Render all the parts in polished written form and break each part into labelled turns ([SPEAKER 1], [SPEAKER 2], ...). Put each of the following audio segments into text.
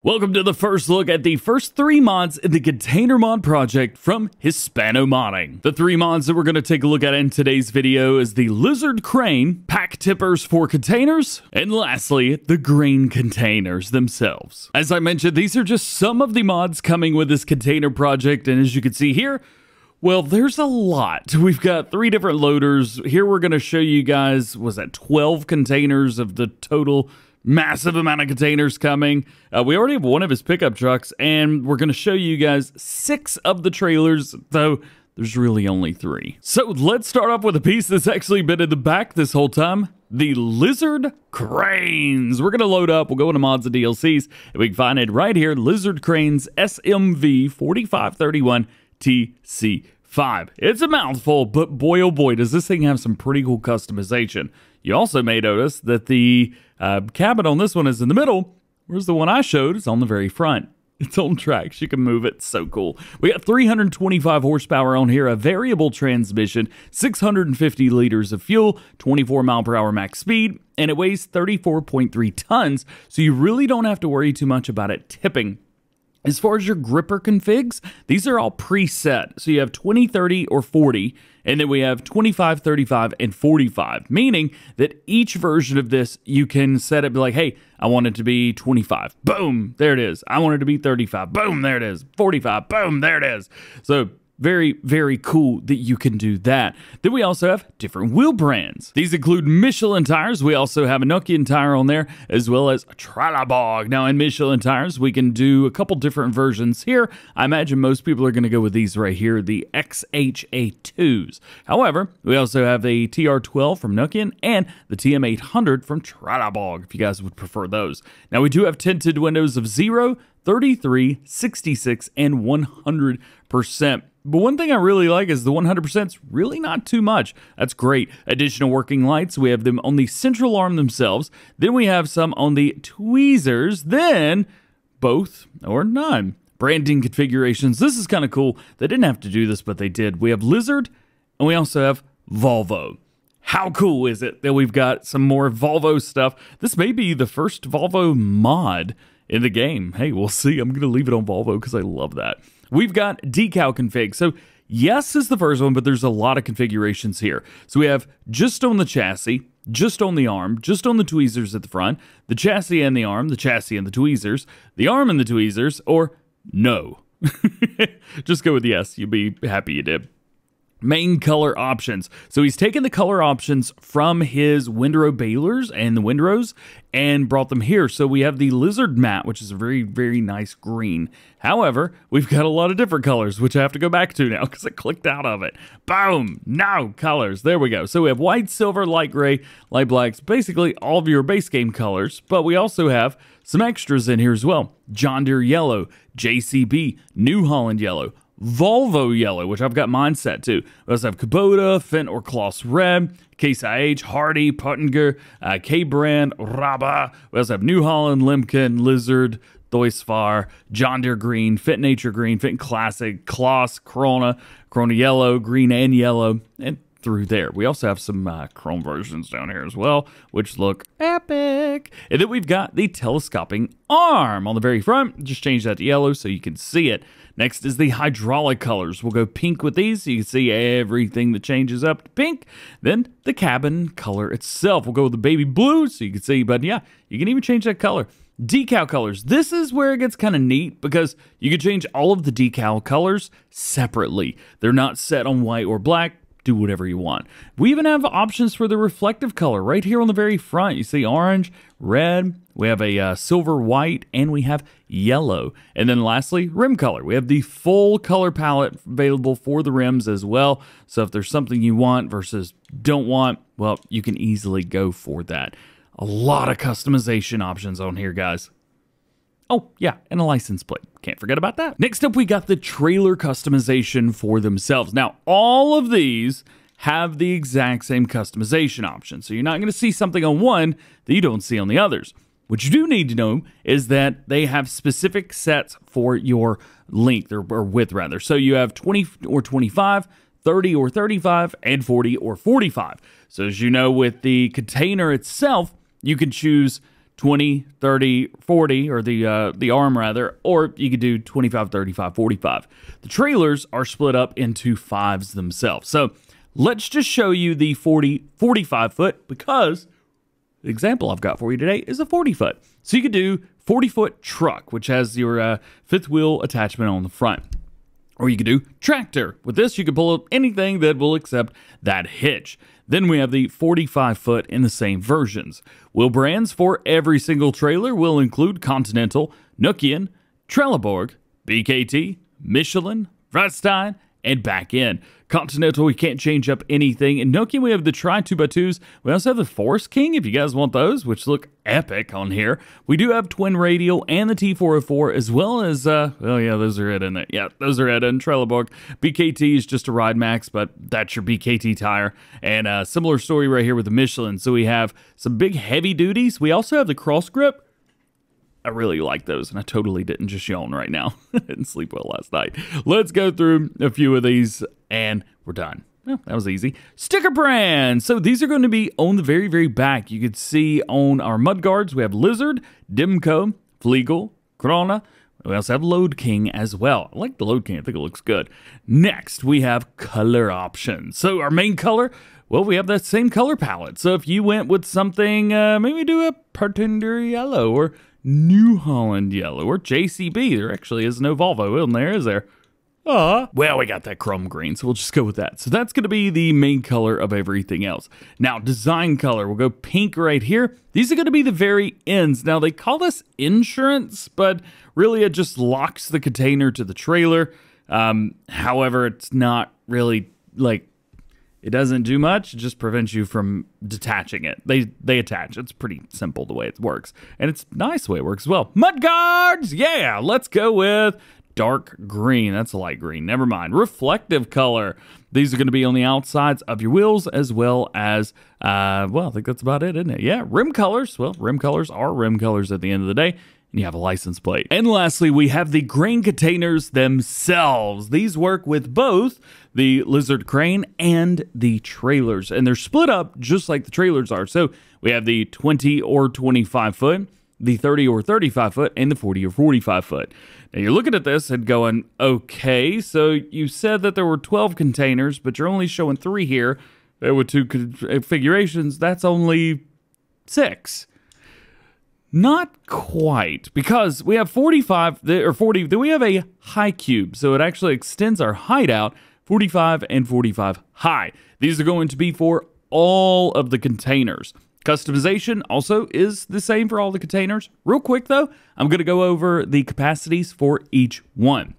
[SPEAKER 1] Welcome to the first look at the first 3 mods in the container mod project from Hispano modding. The 3 mods that we're going to take a look at in today's video is the lizard crane, pack tippers for containers, and lastly, the grain containers themselves. As I mentioned, these are just some of the mods coming with this container project, and as you can see here, well, there's a lot. We've got 3 different loaders. Here we're going to show you guys, was that 12 containers of the total massive amount of containers coming. We already have 1 of his pickup trucks, and we're going to show you guys 6 of the trailers, though there's really only 3. So let's start off with a piece that's actually been in the back this whole time. The lizard cranes. We're going to load up. We'll go into mods and DLCs, and we can find it right here. Lizard cranes SMV 4531 TC5. It's a mouthful, but boy oh boy, does this thing have some pretty cool customization. You also may notice that the cabin on this one is in the middle, whereas the one I showed is on the very front. It's on tracks. You can move it. So cool. We got 325 horsepower on here, a variable transmission, 650 liters of fuel, 24 mile per hour max speed, and it weighs 34.3 tons, so you really don't have to worry too much about it tipping. As far as your gripper configs, these are all preset. So you have 20, 30, or 40, and then we have 25, 35, and 45, meaning that each version of this, you can set it like, hey, I want it to be 25. Boom, there it is. I want it to be 35. Boom, there it is. 45. Boom, there it is. So very, very cool that you can do that. Then we also have different wheel brands. These include Michelin tires. We also have a Nokian tire on there, as well as a Trelleborg. Now in Michelin tires, we can do a couple different versions here. I imagine most people are going to go with these right here, the XHA2s. However, we also have the TR12 from Nokian and the TM800 from Trelleborg, if you guys would prefer those. Now we do have tinted windows of 0, 33, 66, and 100%. But one thing I really like is the 100% is really not too much. That's great. Additional working lights. We have them on the central arm themselves. Then we have some on the tweezers. Then both or none. Branding configurations. This is kind of cool. They didn't have to do this, but they did. We have Lizard, and we also have Volvo. How cool is it that we've got some more Volvo stuff? This may be the first Volvo mod in the game. Hey, we'll see. I'm going to leave it on Volvo because I love that. We've got decal config. So yes is the first one, but there's a lot of configurations here. So we have just on the chassis, just on the arm, just on the tweezers at the front, the chassis and the arm, the chassis and the tweezers, the arm and the tweezers, or no. Just go with yes. You'll be happy you did. Main color options. So he's taken the color options from his windrow balers and the windrows and brought them here. So we have the lizard matte, which is a very, very nice green. However, we've got a lot of different colors, which I have to go back to now because I clicked out of it. Boom! No colors. There we go. So we have white, silver, light gray, light blacks, basically all of your base game colors. But we also have some extras in here as well. John Deere yellow, JCB, New Holland yellow, Volvo yellow, which I've got mine set to. We also have Kubota, Fendt or Kloss red, Case IH, Hardy, Puttinger, K-Brand, Raba. We also have New Holland, Lemken, Lizard, Doisfar, John Deere green, Fendt Nature green, Fendt Classic, Kloss, Corona, Corona yellow, green and yellow, and through there. We also have some chrome versions down here as well, which look epic. And then we've got the telescoping arm on the very front. Just change that to yellow so you can see it. Next is the hydraulic colors. We'll go pink with these so you can see everything that changes up to pink. Then the cabin color itself. We'll go with the baby blue so you can see, but yeah, you can even change that color. Decal colors. This is where it gets kind of neat because you can change all of the decal colors separately. They're not set on white or black. Do whatever you want. We even have options for the reflective color right here on the very front. You see orange, red, we have a silver white, and we have yellow. And then lastly, rim color. We have the full color palette available for the rims as well. So if there's something you want versus don't want, well, you can easily go for that. A lot of customization options on here, guys. Oh, yeah, and a license plate. Can't forget about that. Next up, we got the trailer customization for themselves. Now, all of these have the exact same customization option. So you're not going to see something on one that you don't see on the others. What you do need to know is that they have specific sets for your length or width, rather. So you have 20 or 25, 30 or 35, and 40 or 45. So as you know, with the container itself, you can choose 20, 30, 40, or the arm rather, or you could do 25, 35, 45. The trailers are split up into 5s themselves. So let's just show you the 40, 45 foot, because the example I've got for you today is a 40 foot. So you could do 40-foot truck, which has your fifth wheel attachment on the front. Or you could do tractor. With this, you can pull up anything that will accept that hitch. Then we have the 45-foot in the same versions. Wheel brands for every single trailer will include Continental, Nokian, Trelleborg, BKT, Michelin, Radstein, and back in. Continental, we can't change up anything. In Nokian, we have the Tri-2x2s. We also have the Forest King, if you guys want those, which look epic on here. We do have twin radial and the T404, as well as, oh yeah, those are it, isn't it? Yeah, those are it. And Trelleborg. BKT is just a Ride Max, but that's your BKT tire. And a similar story right here with the Michelin. So we have some big heavy duties. We also have the Cross Grip. I really like those, and I totally didn't just yawn right now. I didn't sleep well last night. Let's go through a few of these, and we're done. Well, that was easy. Sticker brand. So these are going to be on the very, very back. You could see on our mud guards, we have Lizard, Dimco, Flegel, Krona. We also have Load King as well. I like the Load King. I think it looks good. Next, we have color options. So our main color, well, we have that same color palette. So if you went with something, maybe do a Pretender Yellow or New Holland Yellow or JCB. There actually is no Volvo in there, is there? Well, we got that chrome green, so we'll just go with that. So that's going to be the main color of everything else. Now, design color, we'll go pink right here. These are going to be the very ends. Now, they call this insurance, but really it just locks the container to the trailer. However, it's not really like, it doesn't do much. It just prevents you from detaching it. They attach. It's pretty simple the way it works. And it's nice the way it works as well. Mud guards! Yeah, let's go with dark green. That's a light green. Never mind. Reflective color. These are going to be on the outsides of your wheels as well as, well, I think that's about it, isn't it? Yeah, rim colors. Well, rim colors are rim colors at the end of the day. And you have a license plate. And lastly, we have the grain containers themselves. These work with both the Lizard crane and the trailers. And they're split up just like the trailers are. So we have the 20 or 25 foot, the 30 or 35 foot, and the 40 or 45 foot. Now you're looking at this and going, okay, so you said that there were 12 containers, but you're only showing 3 here. There were 2 configurations. That's only 6. Not quite, because we have 45 or 40. Then we have a high cube, so it actually extends our height out 45 and 45 high. These are going to be for all of the containers. Customization also is the same for all the containers. Real quick though, I'm going to go over the capacities for each one.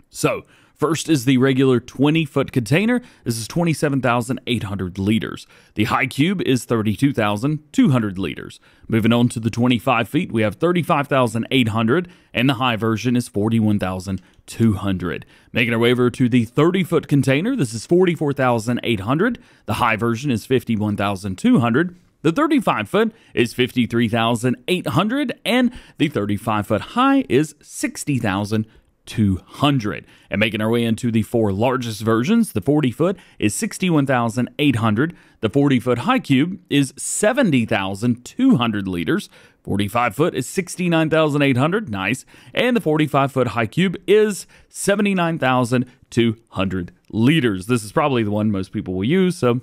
[SPEAKER 1] So first is the regular 20-foot container. This is 27,800 liters. The high cube is 32,200 liters. Moving on to the 25 feet, we have 35,800, and the high version is 41,200. Making our way over to the 30-foot container, this is 44,800. The high version is 51,200. The 35-foot is 53,800, and the 35-foot high is 60,200. And making our way into the 4 largest versions, the 40-foot is 61,800. The 40-foot high cube is 70,200 liters. 45-foot is 69,800. Nice. And the 45-foot high cube is 79,200 liters. This is probably the one most people will use, so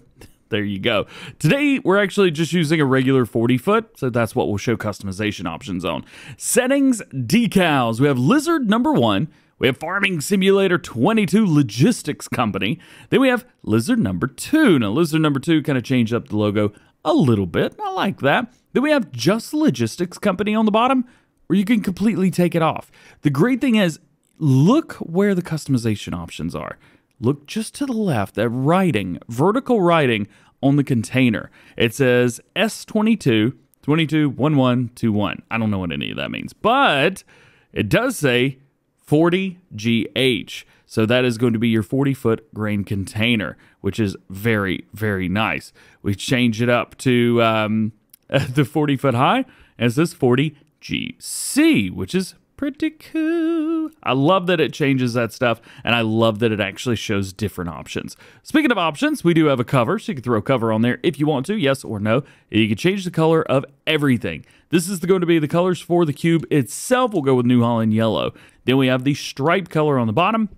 [SPEAKER 1] there you go. Today, we're actually just using a regular 40-foot, so that's what we'll show customization options on. Settings, decals. We have Lizard number 1. We have Farming Simulator 22 Logistics Company. Then we have Lizard number 2. Now, Lizard number 2 kind of changed up the logo a little bit. I like that. Then we have Just Logistics Company on the bottom, or you can completely take it off. The great thing is, look where the customization options are. Look just to the left, that writing, vertical writing on the container. It says S22 221121. I don't know what any of that means, but it does say 40GH. So that is going to be your 40-foot grain container, which is very, very nice. We change it up to the 40-foot high, and it says 40GC, which is Pretty cool. I love that it changes that stuff, and I love that it actually shows different options. Speaking of options, we do have a cover, so you can throw a cover on there if you want to, yes or no. You can change the color of everything. This is going to be the colors for the cube itself. We'll go with New Holland yellow. Then we have the stripe color on the bottom.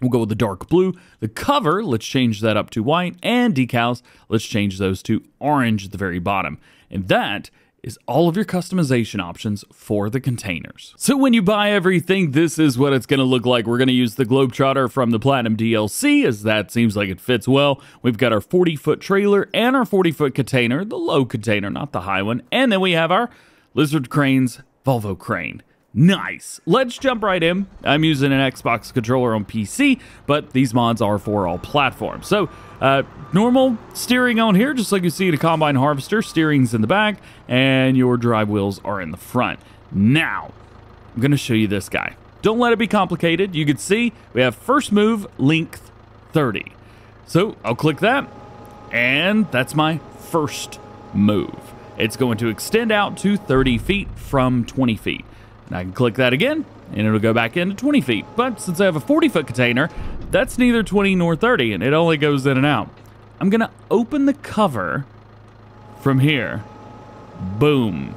[SPEAKER 1] We'll go with the dark blue. The cover, let's change that up to white. And decals, let's change those to orange at the very bottom. And that is all of your customization options for the containers. So when you buy everything, this is what it's going to look like. We're going to use the Globetrotter from the Platinum DLC, as that seems like it fits well. We've got our 40-foot trailer and our 40-foot container, the low container, not the high one. And then we have our Lizard Crane's Volvo crane. Nice. Let's jump right in. I'm using an Xbox controller on PC, but these mods are for all platforms. So normal steering on here, just like you see in a combine harvester. Steering's in the back, and your drive wheels are in the front. Now, I'm going to show you this guy. Don't let it be complicated. You can see we have first move, length 30. So I'll click that, and that's my first move. It's going to extend out to 30 feet from 20 feet. And I can click that again, and it'll go back into 20 feet. But since I have a 40-foot container, that's neither 20 nor 30, and it only goes in and out. I'm going to open the cover from here. Boom.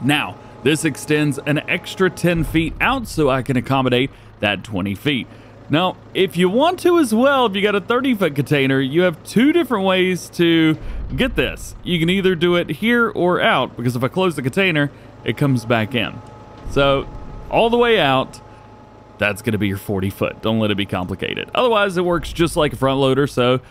[SPEAKER 1] Now, this extends an extra 10 feet out so I can accommodate that 20 feet. Now, if you want to as well, if you got a 30-foot container, you have two different ways to get this. You can either do it here or out, because if I close the container, it comes back in. So, all the way out, that's going to be your 40-foot. Don't let it be complicated. Otherwise, it works just like a front loader, so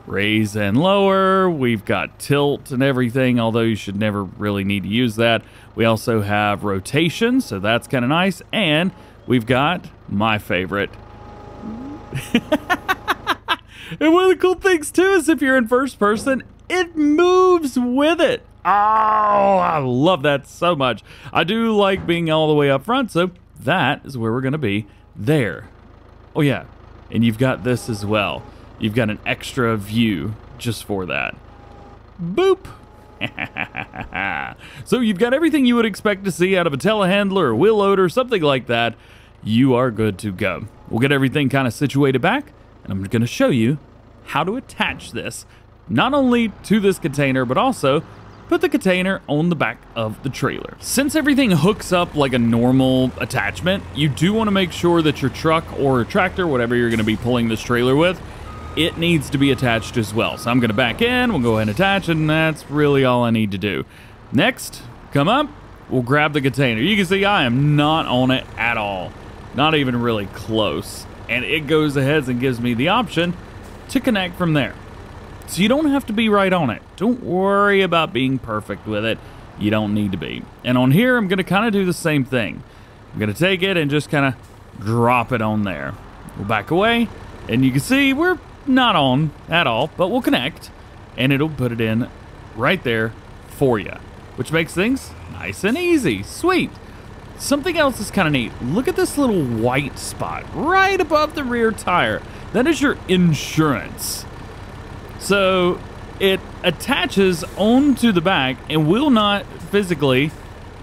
[SPEAKER 1] raise and lower. We've got tilt and everything, although you should never really need to use that. We also have rotation, so that's kind of nice. And we've got my favorite. And one of the cool things, too, is if you're in first person, it moves with it. Oh, I love that so much. I do like being all the way up front, so that is where we're going to be there. Oh, yeah. And you've got this as well. You've got an extra view just for that. Boop. So you've got everything you would expect to see out of a telehandler or wheel loader, something like that. You are good to go. We'll get everything kind of situated back, and I'm going to show you how to attach this, not only to this container, but also put the container on the back of the trailer. Since everything hooks up like a normal attachment, you do want to make sure that your truck or tractor, whatever you're going to be pulling this trailer with, it needs to be attached as well. So I'm going to back in, we'll go ahead and attach, and that's really all I need to do. Next, come up, we'll grab the container. You can see I am not on it at all. Not even really close. And it goes ahead and gives me the option to connect from there. So you don't have to be right on it. Don't worry about being perfect with it. You don't need to be. And on here, I'm going to kind of do the same thing. I'm going to take it and just kind of drop it on there. We'll back away, and you can see we're not on at all, but we'll connect, and it'll put it in right there for you, which makes things nice and easy. Sweet. Something else is kind of neat. Look at this little white spot right above the rear tire. That is your insurance. So it attaches onto the back and will not physically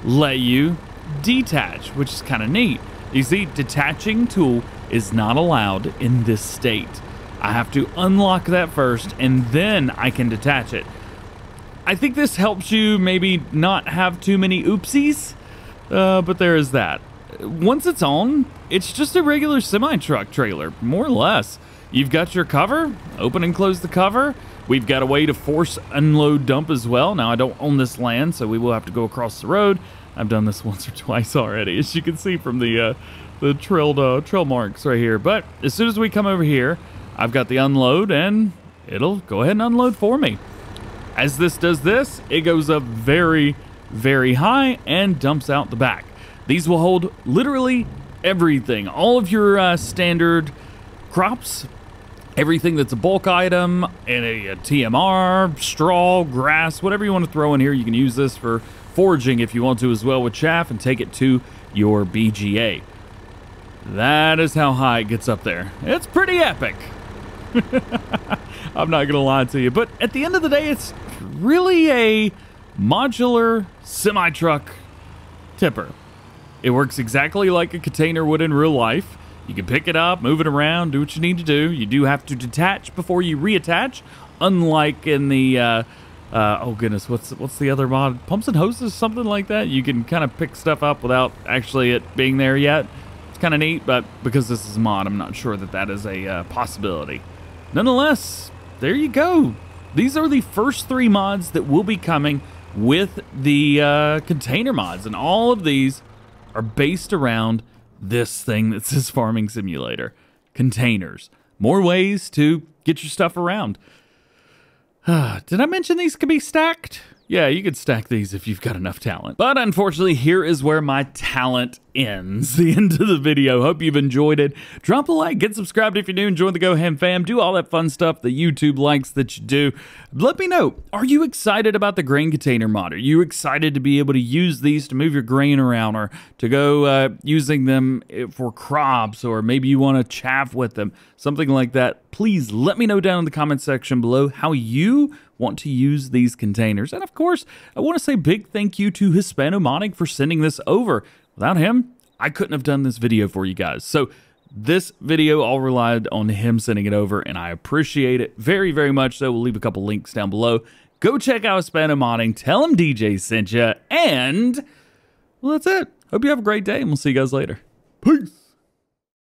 [SPEAKER 1] let you detach, which is kind of neat. You see, detaching tool is not allowed in this state. I have to unlock that first, and then I can detach it. I think this helps you maybe not have too many oopsies, but there is that. Once it's on, it's just a regular semi-truck trailer, more or less. You've got your cover, open and close the cover. We've got a way to force unload dump as well. Now, I don't own this land, so we will have to go across the road. I've done this once or twice already, as you can see from the trail marks right here. But as soon as we come over here, I've got the unload, and it'll go ahead and unload for me. As this does this, it goes up very, very high and dumps out the back. These will hold literally everything. All of your standard crops, everything that's a bulk item, and a TMR, straw, grass, whatever you want to throw in here. You can use this for foraging if you want to as well with chaff, and take it to your BGA. That is how high it gets up there. It's pretty epic. I'm not gonna lie to you, but at the end of the day, it's really a modular semi-truck tipper. It works exactly like a container would in real life. You can pick it up, move it around, do what you need to do. You do have to detach before you reattach, unlike in the, oh goodness, what's the other mod? Pumps and hoses, something like that. You can kind of pick stuff up without actually it being there yet. It's kind of neat, but because this is a mod, I'm not sure that that is a possibility. Nonetheless, there you go. These are the first 3 mods that will be coming with the container mods, and all of these are based around this thing that says Farming Simulator. Containers. More ways to get your stuff around. Did I mention these could be stacked? Yeah, you could stack these if you've got enough talent. But unfortunately, here is where my talent ends. The end of the video. Hope you've enjoyed it. Drop a like, get subscribed if you're new, and join the DjGoHam fam. Do all that fun stuff that YouTube likes that you do. Let me know, are you excited about the grain container mod? Are you excited to be able to use these to move your grain around, or to go using them for crops, or maybe you want to chaff with them, something like that? Please let me know down in the comment section below how you want to use these containers. And of course, I want to say big thank you to Hispano for sending this over. Without him, I couldn't have done this video for you guys. So this video all relied on him sending it over, and I appreciate it very, very much. So we'll leave a couple links down below. Go check out Hispano Tell him DJ sent you. And well, that's it. Hope you have a great day, and we'll see you guys later. Peace.